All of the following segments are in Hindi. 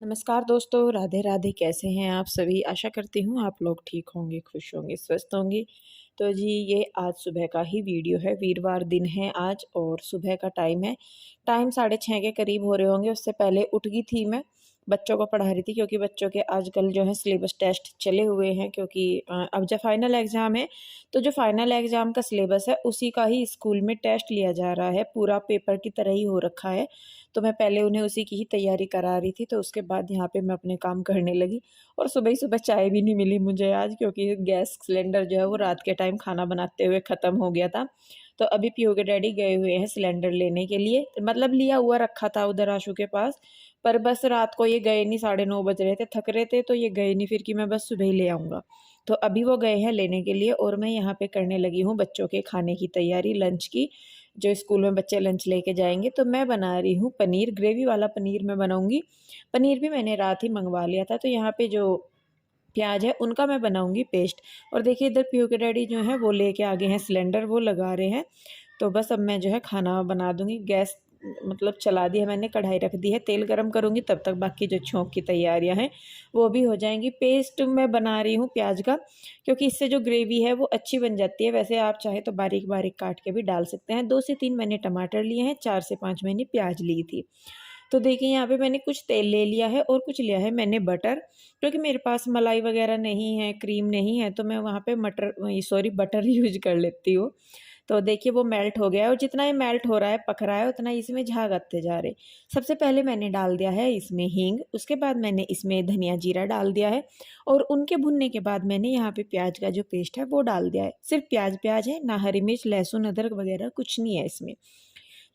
नमस्कार दोस्तों, राधे राधे। कैसे हैं आप सभी? आशा करती हूँ आप लोग ठीक होंगे, खुश होंगे, स्वस्थ होंगे। तो जी, ये आज सुबह का ही वीडियो है। वीरवार दिन है आज और सुबह का टाइम है। टाइम 6:30 के करीब हो रहे होंगे। उससे पहले उठ गई थी मैं, बच्चों को पढ़ा रही थी क्योंकि बच्चों के आजकल जो है सिलेबस टेस्ट चले हुए हैं क्योंकि अब जब फाइनल एग्ज़ाम है, तो जो फाइनल एग्ज़ाम का सिलेबस है उसी का ही स्कूल में टेस्ट लिया जा रहा है। पूरा पेपर की तरह ही हो रखा है। तो मैं पहले उन्हें उसी की ही तैयारी करा रही थी, तो उसके बाद यहाँ पे मैं अपने काम करने लगी। और सुबह ही सुबह चाय भी नहीं मिली मुझे आज क्योंकि गैस सिलेंडर जो है वो रात के टाइम खाना बनाते हुए ख़त्म हो गया था। तो अभी पीयू के डैडी गए हुए हैं सिलेंडर लेने के लिए, मतलब लिया हुआ रखा था उधर आशु के पास, पर बस रात को ये गए नहीं, 9:30 बज रहे थे, थक रहे थे तो ये गए नहीं फिर कि मैं बस सुबह ही ले आऊँगा। तो अभी वो गए हैं लेने के लिए और मैं यहाँ पे करने लगी हूँ बच्चों के खाने की तैयारी, लंच की। जो स्कूल में बच्चे लंच लेके जाएँगे, तो मैं बना रही हूँ पनीर, ग्रेवी वाला पनीर मैं बनाऊँगी। पनीर भी मैंने रात ही मँगवा लिया था, तो यहाँ पे जो प्याज़ है उनका मैं बनाऊँगी पेस्ट। और देखिए इधर पीयू के डैडी जो हैं वो लेके आ गए हैं सिलेंडर, वो लगा रहे हैं। तो बस अब मैं जो है खाना बना दूँगी। गैस मतलब चला दी है मैंने, कढ़ाई रख दी है, तेल गरम करूँगी तब तक बाकी जो छोंक की तैयारियाँ हैं वो भी हो जाएँगी। पेस्ट मैं बना रही हूँ प्याज़ का, क्योंकि इससे जो ग्रेवी है वो अच्छी बन जाती है। वैसे आप चाहे तो बारीक-बारीक काट के भी डाल सकते हैं। 2 से 3 मैंने टमाटर लिए हैं, 4 से 5 मैंने प्याज़ ली थी। तो देखिए यहाँ पे मैंने कुछ तेल ले लिया है और कुछ लिया है मैंने बटर, क्योंकि मेरे पास मलाई वगैरह नहीं है, क्रीम नहीं है, तो मैं वहाँ पे मटर वही सॉरी बटर यूज़ कर लेती हूँ। तो देखिए वो मेल्ट हो गया है और जितना ये मेल्ट हो रहा है, पक रहा है, उतना इसमें झाग आते जा रहे। सबसे पहले मैंने डाल दिया है इसमें हींग, उसके बाद मैंने इसमें धनिया जीरा डाल दिया है और उनके भुनने के बाद मैंने यहाँ पे प्याज का जो पेस्ट है वो डाल दिया है। सिर्फ प्याज है, ना हरी मिर्च, लहसुन, अदरक वगैरह कुछ नहीं है इसमें।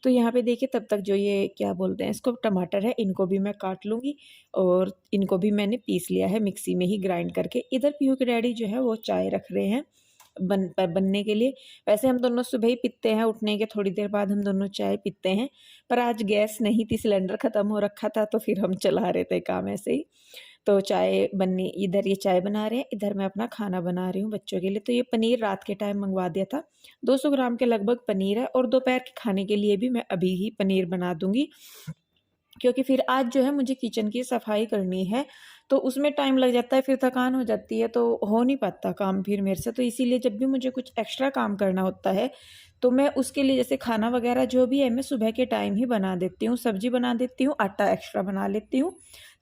तो यहाँ पे देखिए तब तक जो ये क्या बोलते हैं इसको, टमाटर है, इनको भी मैं काट लूँगी और इनको भी मैंने पीस लिया है मिक्सी में ही ग्राइंड करके। इधर पीहू के डैडी जो है वो चाय रख रहे हैं बनने के लिए। वैसे हम दोनों सुबह ही पीते हैं, उठने के थोड़ी देर बाद हम दोनों चाय पीते हैं, पर आज गैस नहीं थी, सिलेंडर ख़त्म हो रखा था तो फिर हम चला रहे थे काम ऐसे ही। तो चाय बननी, इधर ये चाय बना रहे हैं, इधर मैं अपना खाना बना रही हूँ बच्चों के लिए। तो ये पनीर रात के टाइम मँगवा दिया था, 200 ग्राम के लगभग पनीर है और दोपहर के खाने के लिए भी मैं अभी ही पनीर बना दूँगी। क्योंकि फिर आज जो है मुझे किचन की सफाई करनी है, तो उसमें टाइम लग जाता है, फिर थकान हो जाती है, तो हो नहीं पाता काम फिर मेरे से। तो इसीलिए जब भी मुझे कुछ एक्स्ट्रा काम करना होता है, तो मैं उसके लिए जैसे खाना वगैरह जो भी है मैं सुबह के टाइम ही बना देती हूँ, सब्ज़ी बना देती हूँ, आटा एक्स्ट्रा बना लेती हूँ,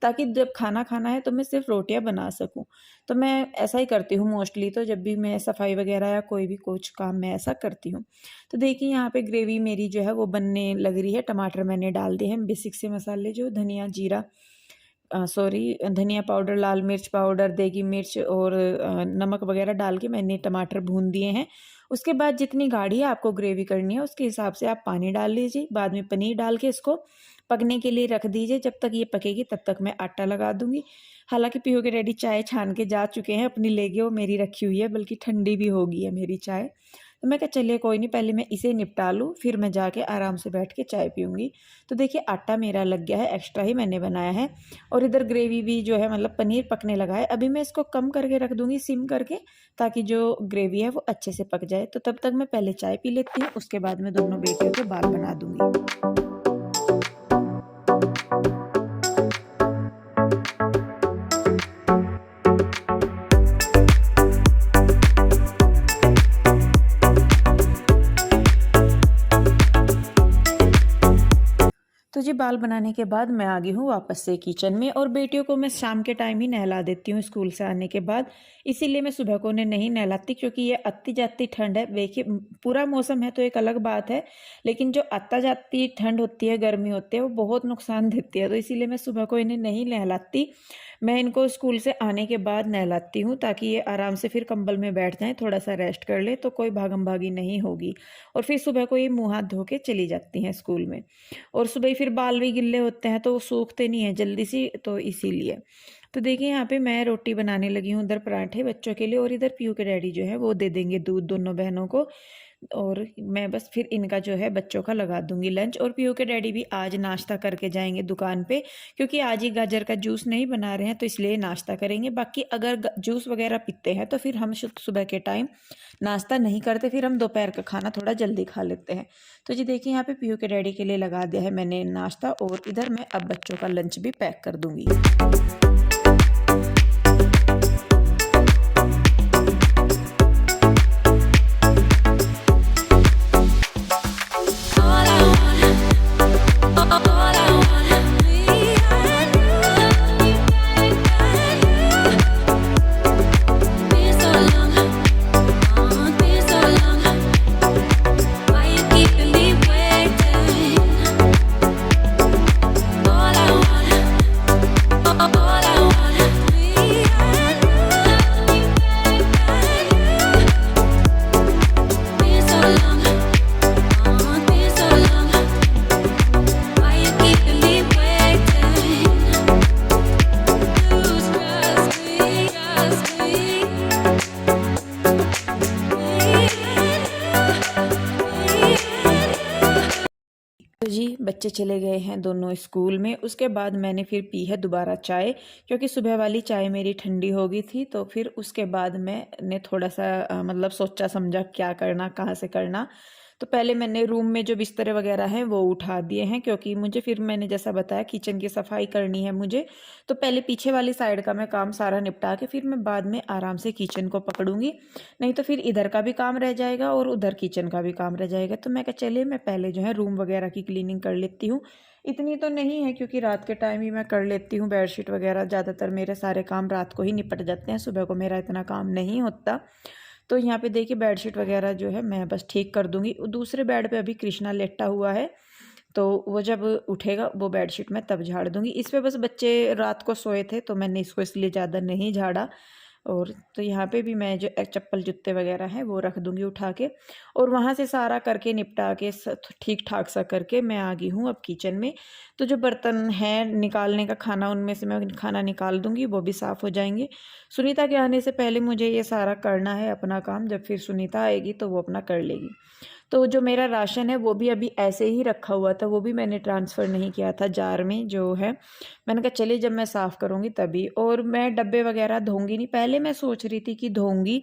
ताकि जब खाना खाना है तो मैं सिर्फ़ रोटियाँ बना सकूँ। तो मैं ऐसा ही करती हूँ मोस्टली, तो जब भी मैं सफाई वगैरह या कोई भी कुछ काम मैं ऐसा करती हूँ। तो देखिए यहाँ पे ग्रेवी मेरी जो है वो बनने लग रही है। टमाटर मैंने डाल दिए हैं, बेसिक से मसाले जो धनिया, जीरा, धनिया पाउडर, लाल मिर्च पाउडर, देगी मिर्च और नमक वगैरह डाल के मैंने टमाटर भून दिए हैं। उसके बाद जितनी गाढ़ी आपको ग्रेवी करनी है उसके हिसाब से आप पानी डाल लीजिए। बाद में पनीर डाल के इसको पकने के लिए रख दीजिए। जब तक ये पकेगी तब तक मैं आटा लगा दूँगी। हालाँकि पीहू के डैडी चाय छान के जा चुके हैं अपनी लेके, वो मेरी रखी हुई है, बल्कि ठंडी भी हो गई है मेरी चाय। तो मैं कहा चलिए कोई नहीं, पहले मैं इसे निपटा लूँ, फिर मैं जाके आराम से बैठ के चाय पीऊँगी। तो देखिए आटा मेरा लग गया है, एक्स्ट्रा ही मैंने बनाया है और इधर ग्रेवी भी जो है मतलब पनीर पकने लगा है। अभी मैं इसको कम करके रख दूँगी सिम करके, ताकि जो ग्रेवी है वो अच्छे से पक जाए। तो तब तक मैं पहले चाय पी लेती हूँ, उसके बाद मैं दोनों बेटियों के बाल बना दूँगी। तो जी बाल बनाने के बाद मैं आ गई हूँ वापस से किचन में और बेटियों को मैं शाम के टाइम ही नहला देती हूँ स्कूल से आने के बाद। इसीलिए मैं सुबह को उन्हें नहीं नहलाती, क्योंकि ये आती जाती ठंड है। देखिए पूरा मौसम है तो एक अलग बात है, लेकिन जो आता जाती ठंड होती है, गर्मी होती है, वो बहुत नुकसान देती है। तो इसीलिए मैं सुबह को इन्हें नहीं नहलाती। मैं इनको स्कूल से आने के बाद नहलाती हूँ, ताकि ये आराम से फिर कंबल में बैठ जाएँ, थोड़ा सा रेस्ट कर ले, तो कोई भागम भागी नहीं होगी। और फिर सुबह को ये मुँह हाथ धो के चली जाती हैं स्कूल में। और सुबह ही फिर बाल भी गिल्ले होते हैं तो वो सूखते नहीं हैं जल्दी से, तो इसीलिए। तो देखिए यहाँ पे मैं रोटी बनाने लगी हूँ, उधर पराठे बच्चों के लिए और इधर पीयू के डैडी जो है वो दे देंगे दूध दोनों बहनों को। और मैं बस फिर इनका जो है बच्चों का लगा दूंगी लंच। और पीयू के डैडी भी आज नाश्ता करके जाएंगे दुकान पे, क्योंकि आज ही गाजर का जूस नहीं बना रहे हैं तो इसलिए नाश्ता करेंगे। बाकी अगर जूस वगैरह पीते हैं तो फिर हम सुबह के टाइम नाश्ता नहीं करते, फिर हम दोपहर का खाना थोड़ा जल्दी खा लेते हैं। तो जी देखिए यहाँ पे पीयू के डैडी के लिए लगा दिया है मैंने नाश्ता, और इधर मैं अब बच्चों का लंच भी पैक कर दूंगी। तो जी बच्चे चले गए हैं दोनों स्कूल में। उसके बाद मैंने फिर पी है दोबारा चाय, क्योंकि सुबह वाली चाय मेरी ठंडी हो गई थी। तो फिर उसके बाद मैंने थोड़ा सा मतलब सोचा समझा क्या करना, कहाँ से करना। तो पहले मैंने रूम में जो बिस्तर वगैरह हैं वो उठा दिए हैं, क्योंकि मुझे फिर मैंने जैसा बताया किचन की सफाई करनी है मुझे। तो पहले पीछे वाली साइड का मैं काम सारा निपटा के फिर मैं बाद में आराम से किचन को पकड़ूंगी, नहीं तो फिर इधर का भी काम रह जाएगा और उधर किचन का भी काम रह जाएगा। तो मैं कहा चलिए मैं पहले जो है रूम वगैरह की क्लीनिंग कर लेती हूँ। इतनी तो नहीं है क्योंकि रात के टाइम ही मैं कर लेती हूँ, बेडशीट वगैरह ज़्यादातर मेरे सारे काम रात को ही निपट जाते हैं, सुबह को मेरा इतना काम नहीं होता। तो यहाँ पे देखिए बेडशीट वगैरह जो है मैं बस ठीक कर दूंगी। दूसरे बेड पे अभी कृष्णा लेटा हुआ है, तो वो जब उठेगा वो बेडशीट मैं तब झाड़ दूंगी। इस पे बस बच्चे रात को सोए थे तो मैंने इसको इसलिए ज़्यादा नहीं झाड़ा। और तो यहाँ पे भी मैं जो चप्पल जूते वगैरह हैं वो रख दूंगी उठा के, और वहाँ से सारा करके निपटा के ठीक ठाक सा करके मैं आ गई हूँ अब किचन में। तो जो बर्तन हैं निकालने का खाना, उनमें से मैं खाना निकाल दूंगी, वो भी साफ़ हो जाएंगे। सुनीता के आने से पहले मुझे ये सारा करना है अपना काम, जब फिर सुनीता आएगी तो वो अपना कर लेगी। तो जो मेरा राशन है वो भी अभी ऐसे ही रखा हुआ था, वो भी मैंने ट्रांसफ़र नहीं किया था जार में जो है। मैंने कहा चलिए जब मैं साफ़ करूँगी तभी। और मैं डब्बे वगैरह धोऊंगी नहीं, पहले मैं सोच रही थी कि धोऊंगी,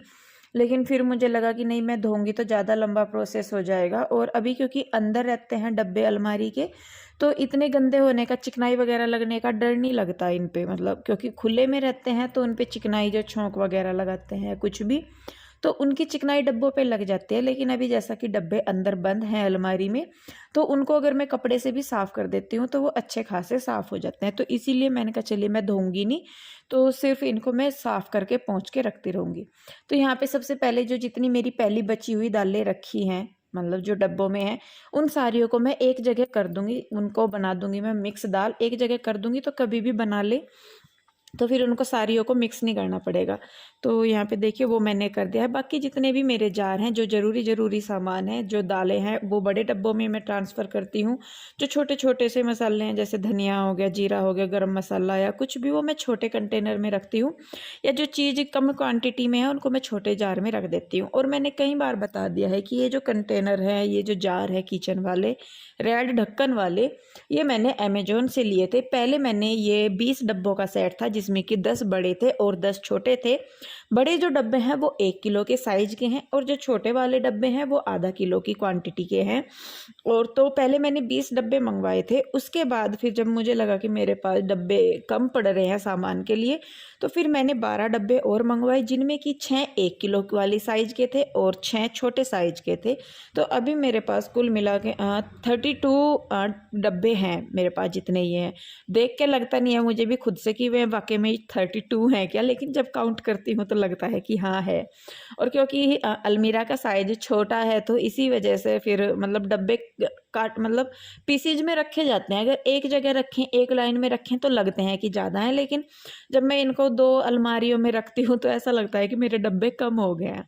लेकिन फिर मुझे लगा कि नहीं मैं धोऊंगी तो ज़्यादा लंबा प्रोसेस हो जाएगा। और अभी क्योंकि अंदर रहते हैं डब्बे अलमारी के, तो इतने गंदे होने का, चिकनाई वगैरह लगने का डर नहीं लगता इन पे, मतलब क्योंकि खुले में रहते हैं तो उन पे चिकनाई जो छोंक वगैरह लगाते हैं कुछ भी, तो उनकी चिकनाई डब्बों पे लग जाती है। लेकिन अभी जैसा कि डब्बे अंदर बंद हैं अलमारी में, तो उनको अगर मैं कपड़े से भी साफ़ कर देती हूँ तो वो अच्छे खासे साफ़ हो जाते हैं। तो इसीलिए मैंने कहा चलिए मैं धोऊंगी नहीं, तो सिर्फ इनको मैं साफ़ करके पोंछ के रखती रहूँगी। तो यहाँ पे सबसे पहले जो जितनी मेरी पहली बची हुई दालें रखी हैं, मतलब जो डब्बों में हैं, उन सारियों को मैं एक जगह कर दूंगी, उनको बना दूंगी मैं मिक्स दाल एक जगह कर दूंगी, तो कभी भी बना ले तो फिर उनको सारियों को मिक्स नहीं करना पड़ेगा। तो यहाँ पे देखिए वो मैंने कर दिया है। बाकी जितने भी मेरे जार हैं, जो ज़रूरी सामान है, जो दालें हैं, वो बड़े डब्बों में मैं ट्रांसफ़र करती हूँ। जो छोटे छोटे से मसाले हैं जैसे धनिया हो गया, जीरा हो गया, गरम मसाला या कुछ भी, वो मैं छोटे कंटेनर में रखती हूँ। या जो चीज़ कम क्वान्टिटी में है उनको मैं छोटे जार में रख देती हूँ। और मैंने कई बार बता दिया है कि ये जो कंटेनर है, ये जो जार है किचन वाले रेड ढक्कन वाले, ये मैंने अमेजोन से लिए थे। पहले मैंने ये 20 डब्बों का सेट था जिसमें कि 10 बड़े थे और 10 छोटे थे। बड़े जो डब्बे हैं वो 1 किलो के साइज के हैं, और जो छोटे वाले डब्बे हैं वो आधा किलो की क्वांटिटी के हैं। और तो पहले मैंने 20 डब्बे मंगवाए थे। उसके बाद फिर जब मुझे लगा कि मेरे पास डब्बे कम पड़ रहे हैं सामान के लिए, तो फिर मैंने 12 डब्बे और मंगवाए, जिनमें कि 6 1 किलो वाली साइज़ के थे और 6 छोटे साइज़ के थे। तो अभी मेरे पास कुल मिला के 32 डब्बे हैं मेरे पास, जितने ये हैं। देख के लगता नहीं है मुझे भी खुद से कि वे वाकई में 32 हैं क्या, लेकिन जब काउंट करती हूँ तो लगता है कि हाँ है। और क्योंकि अलमीरा का साइज छोटा है तो इसी वजह से फिर मतलब डब्बे काट मतलब पीसीज में रखे जाते हैं। अगर एक जगह रखें, एक लाइन में रखें तो लगते हैं कि ज़्यादा हैं, लेकिन जब मैं इनको 2 अलमारियों में रखती हूँ तो ऐसा लगता है कि मेरे डब्बे कम हो गए हैं।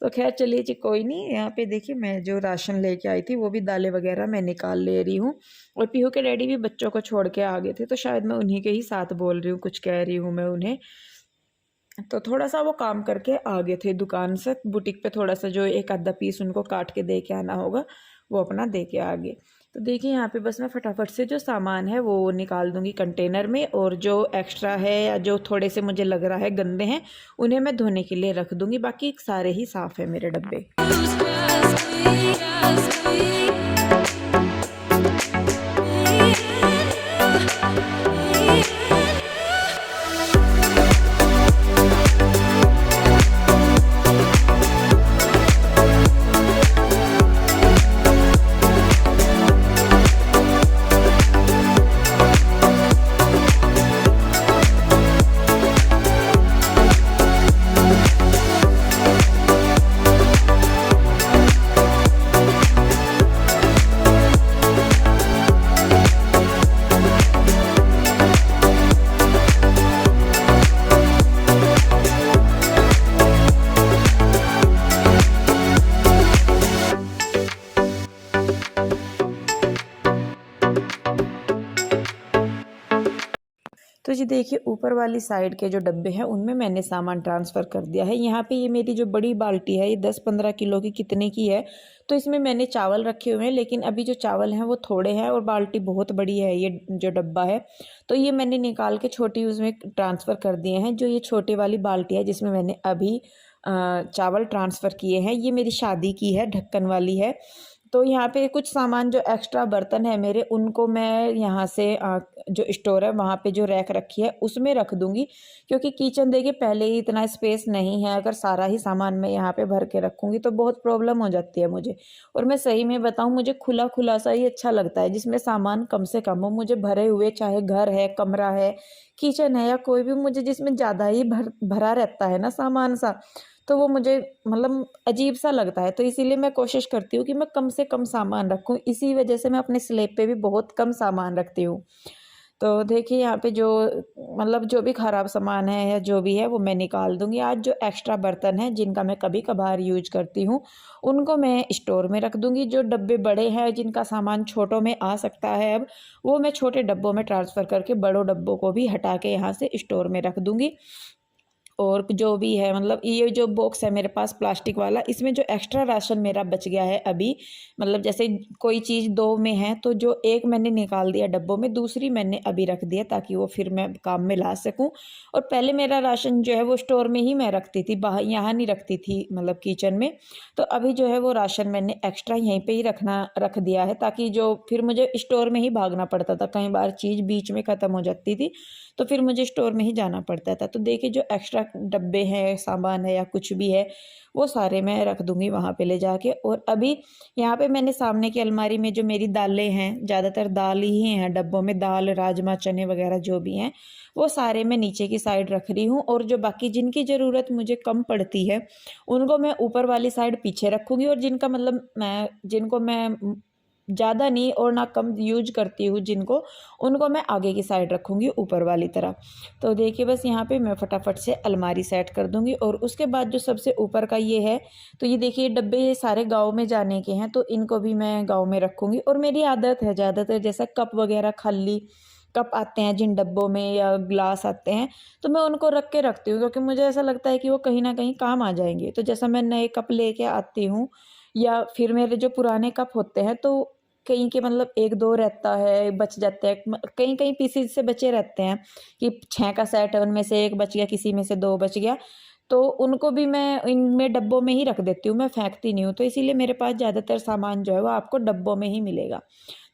तो खैर चलिए जी कोई नहीं। यहाँ पे देखिए मैं जो राशन लेके आई थी वो भी दालें वगैरह मैं निकाल ले रही हूँ। और पीहू के डैडी भी बच्चों को छोड़ के आ गए थे, तो शायद मैं उन्हीं के ही साथ बोल रही हूँ, कुछ कह रही हूँ मैं उन्हें। तो थोड़ा सा वो काम करके आ गए थे दुकान से, बुटीक पे थोड़ा सा जो एक आधा पीस उनको काट के दे के आना होगा वो अपना दे के आ गए। तो देखिए यहाँ पे बस मैं फटाफट से जो सामान है वो निकाल दूंगी कंटेनर में, और जो एक्स्ट्रा है या जो थोड़े से मुझे लग रहा है गंदे हैं उन्हें मैं धोने के लिए रख दूंगी, बाकी सारे ही साफ़ है मेरे डब्बे। तो जी देखिए ऊपर वाली साइड के जो डब्बे हैं उनमें मैंने सामान ट्रांसफ़र कर दिया है। यहाँ पे ये मेरी जो बड़ी बाल्टी है ये 10-15 किलो की कितने की है, तो इसमें मैंने चावल रखे हुए हैं, लेकिन अभी जो चावल हैं वो थोड़े हैं और बाल्टी बहुत बड़ी है ये जो डब्बा है, तो ये मैंने निकाल के छोटी उसमें ट्रांसफ़र कर दिए हैं। जो ये छोटी वाली बाल्टी है जिसमें मैंने अभी चावल ट्रांसफ़र किए हैं, ये मेरी शादी की है, ढक्कन वाली है। तो यहाँ पे कुछ सामान जो एक्स्ट्रा बर्तन है मेरे उनको मैं यहाँ से जो स्टोर है वहाँ पे जो रैक रखी है उसमें रख दूँगी, क्योंकि किचन देखिए पहले ही इतना स्पेस नहीं है, अगर सारा ही सामान मैं यहाँ पे भर के रखूँगी तो बहुत प्रॉब्लम हो जाती है मुझे। और मैं सही में बताऊँ, मुझे खुला खुला सा ही अच्छा लगता है जिसमें सामान कम से कम हो, मुझे भरे हुए, चाहे घर है, कमरा है, किचन है या कोई भी, मुझे जिसमें ज़्यादा ही भरा रहता है ना सामान सा, तो वो मुझे मतलब अजीब सा लगता है। तो इसीलिए मैं कोशिश करती हूँ कि मैं कम से कम सामान रखूँ, इसी वजह से मैं अपने स्लैब पे भी बहुत कम सामान रखती हूँ। तो देखिए यहाँ पे जो मतलब जो भी ख़राब सामान है या जो भी है वो मैं निकाल दूँगी। आज जो एक्स्ट्रा बर्तन हैं जिनका मैं कभी-कभार यूज़ करती हूँ, उनको मैं स्टोर में रख दूँगी। जो डब्बे बड़े हैं जिनका सामान छोटों में आ सकता है अब, वो मैं छोटे डब्बों में ट्रांसफ़र करके बड़ों डब्बों को भी हटा के यहाँ से स्टोर में रख दूँगी। और जो भी है मतलब ये जो बॉक्स है मेरे पास प्लास्टिक वाला, इसमें जो एक्स्ट्रा राशन मेरा बच गया है अभी, मतलब जैसे कोई चीज़ 2 में है तो जो एक मैंने निकाल दिया डब्बों में, दूसरी मैंने अभी रख दिया ताकि वो फिर मैं काम में ला सकूं। और पहले मेरा राशन जो है वो स्टोर में ही मैं रखती थी, बाहर यहाँ नहीं रखती थी मतलब किचन में। तो अभी जो है वो राशन मैंने एक्स्ट्रा यहीं पर ही रख दिया है, ताकि जो फिर मुझे स्टोर में ही भागना पड़ता था, कई बार चीज़ बीच में ख़त्म हो जाती थी तो फिर मुझे स्टोर में ही जाना पड़ता था। तो देखिए जो एक्स्ट्रा डब्बे हैं, सामान है या कुछ भी है, वो सारे मैं रख दूँगी वहाँ पे ले जाके। और अभी यहाँ पे मैंने सामने की अलमारी में जो मेरी दालें हैं, ज़्यादातर दाल ही हैं डब्बों में, दाल, राजमा, चने वग़ैरह जो भी हैं, वो सारे मैं नीचे की साइड रख रही हूँ। और जो बाकी जिनकी ज़रूरत मुझे कम पड़ती है, उनको मैं ऊपर वाली साइड पीछे रखूँगी, और जिनको मैं ज़्यादा नहीं और ना कम यूज़ करती हूँ जिनको, उनको मैं आगे की साइड रखूँगी ऊपर वाली तरफ। तो देखिए बस यहाँ पे मैं फटाफट से अलमारी सेट कर दूँगी। और उसके बाद जो सबसे ऊपर का ये है, तो ये देखिए डब्बे ये सारे गाँव में जाने के हैं, तो इनको भी मैं गाँव में रखूँगी। और मेरी आदत है ज़्यादातर जैसा कप वगैरह खाली कप आते हैं जिन डब्बों में या ग्लास आते हैं, तो मैं उनको रख के रखती हूँ, क्योंकि मुझे ऐसा लगता है कि वो कहीं न कहीं काम आ जाएँगे। तो जैसा मैं नए कप लेके आती हूँ या फिर मेरे जो पुराने कप होते हैं, तो कहीं के मतलब 1-2 रहता है, बच जाते हैं, कहीं-कहीं पीसेज़ से बचे रहते हैं कि 6 का सेट है, उनमें से 1 बच गया, किसी में से 2 बच गया, तो उनको भी मैं इनमें डब्बों में ही रख देती हूँ, मैं फेंकती नहीं हूँ। तो इसीलिए मेरे पास ज़्यादातर सामान जो है वो आपको डब्बों में ही मिलेगा।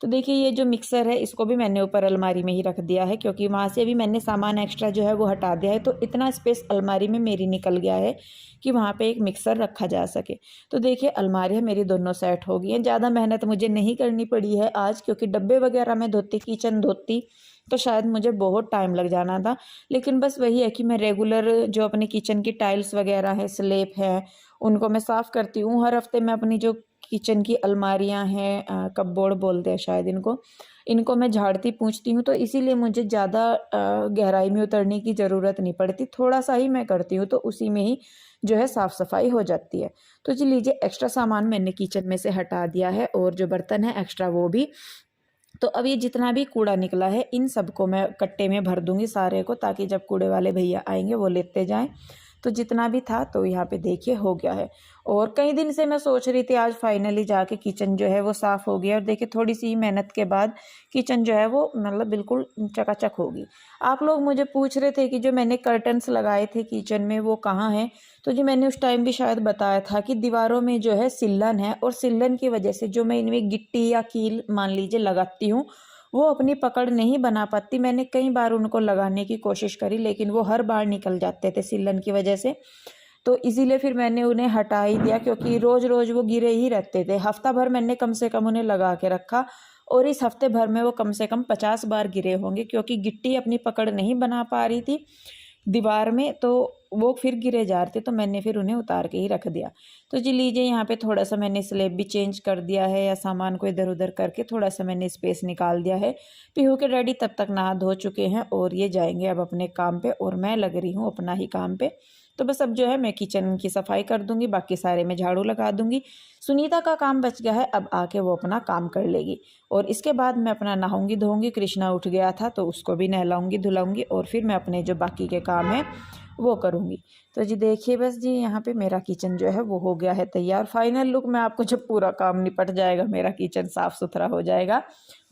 तो देखिए ये जो मिक्सर है इसको भी मैंने ऊपर अलमारी में ही रख दिया है, क्योंकि वहाँ से भी मैंने सामान एक्स्ट्रा जो है वो हटा दिया है, तो इतना स्पेस अलमारी में मेरी निकल गया है कि वहाँ पे एक मिक्सर रखा जा सके। तो देखिए अलमारियाँ मेरी दोनों सेट हो गई हैं, ज़्यादा मेहनत मुझे नहीं करनी पड़ी है आज, क्योंकि डब्बे वगैरह मैं धोती, किचन धोती तो शायद मुझे बहुत टाइम लग जाना था। लेकिन बस वही है कि मैं रेगुलर जो अपनी किचन की टाइल्स वगैरह है, स्लैब है, उनको मैं साफ़ करती हूँ। हर हफ्ते मैं अपनी जो किचन की अलमारियाँ हैं, कपबोर्ड बोलते हैं शायद इनको मैं झाड़ती पोंछती हूँ, तो इसीलिए मुझे ज़्यादा गहराई में उतरने की ज़रूरत नहीं पड़ती, थोड़ा-सा ही मैं करती हूँ, तो उसी में ही जो है साफ़-सफ़ाई हो जाती है। तो जी लीजिए एक्स्ट्रा सामान मैंने किचन में से हटा दिया है, और जो बर्तन है एक्स्ट्रा वो भी। तो अब ये जितना भी कूड़ा निकला है इन सबको मैं कट्टे में भर दूंगी सारे को, ताकि जब कूड़े वाले भैया आएंगे वो लेते जाएं। तो जितना भी था तो यहाँ पे देखिए हो गया है। और कई दिन से मैं सोच रही थी आज फाइनली जाके किचन जो है वो साफ़ हो गया, और देखिए थोड़ी सी मेहनत के बाद किचन जो है वो मतलब बिल्कुल चकाचक होगी। आप लोग मुझे पूछ रहे थे कि जो मैंने कर्टन्स लगाए थे किचन में वो कहाँ हैं। तो जी मैंने उस टाइम भी शायद बताया था कि दीवारों में जो है सिल्लन है, और सिल्लन की वजह से जो मैं इनमें गिट्टी या कील मान लीजिए लगाती हूँ वो अपनी पकड़ नहीं बना पाती। मैंने कई बार उनको लगाने की कोशिश करी लेकिन वो हर बार निकल जाते थे सिल्लन की वजह से। तो इसीलिए फिर मैंने उन्हें हटा ही दिया, क्योंकि रोज़ रोज़ वो गिरे ही रहते थे। हफ्ता भर मैंने कम से कम उन्हें लगा के रखा, और इस हफ्ते भर में वो कम से कम 50 बार गिरे होंगे, क्योंकि गिट्टी अपनी पकड़ नहीं बना पा रही थी दीवार में, तो वो फिर गिरे जा रहे थे। तो मैंने फिर उन्हें उतार के ही रख दिया। तो जी लीजिए यहाँ पे थोड़ा सा मैंने स्लेब भी चेंज कर दिया है, या सामान को इधर उधर करके थोड़ा सा मैंने स्पेस निकाल दिया है। पीहू के डैडी तब तक नहा धो चुके हैं और ये जाएंगे अब अपने काम पे, और मैं लग रही हूँ अपना ही काम पे। तो बस अब जो है मैं किचन की सफाई कर दूंगी, बाकी सारे में झाड़ू लगा दूंगी। सुनीता का काम बच गया है, अब आके वो अपना काम कर लेगी, और इसके बाद मैं अपना नहाऊंगी धोऊंगी। कृष्णा उठ गया था तो उसको भी नहलाऊंगी धुलाऊंगी, और फिर मैं अपने जो बाकी के काम है वो करूँगी। तो जी देखिए बस जी यहाँ पे मेरा किचन जो है वो हो गया है तैयार। फाइनल लुक मैं आपको जब पूरा काम निपट जाएगा, मेरा किचन साफ़ सुथरा हो जाएगा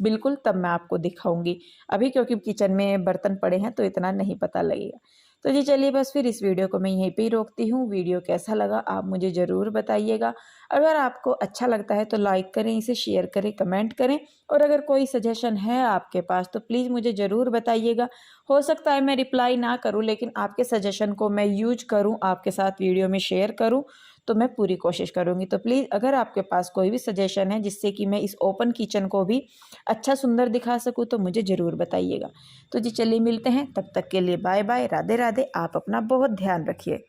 बिल्कुल, तब मैं आपको दिखाऊंगी। अभी क्योंकि किचन में बर्तन पड़े हैं तो इतना नहीं पता लगेगा। तो जी चलिए बस फिर इस वीडियो को मैं यहीं पे ही रोकती हूँ। वीडियो कैसा लगा आप मुझे ज़रूर बताइएगा। अगर आपको अच्छा लगता है तो लाइक करें, इसे शेयर करें, कमेंट करें, और अगर कोई सजेशन है आपके पास तो प्लीज़ मुझे ज़रूर बताइएगा। हो सकता है मैं रिप्लाई ना करूं, लेकिन आपके सजेशन को मैं यूज करूं, आपके साथ वीडियो में शेयर करूं, तो मैं पूरी कोशिश करूंगी। तो प्लीज़ अगर आपके पास कोई भी सजेशन है जिससे कि मैं इस ओपन किचन को भी अच्छा सुंदर दिखा सकूं तो मुझे ज़रूर बताइएगा। तो जी चलिए मिलते हैं, तब तक के लिए बाय बाय, राधे राधे। आप अपना बहुत ध्यान रखिए।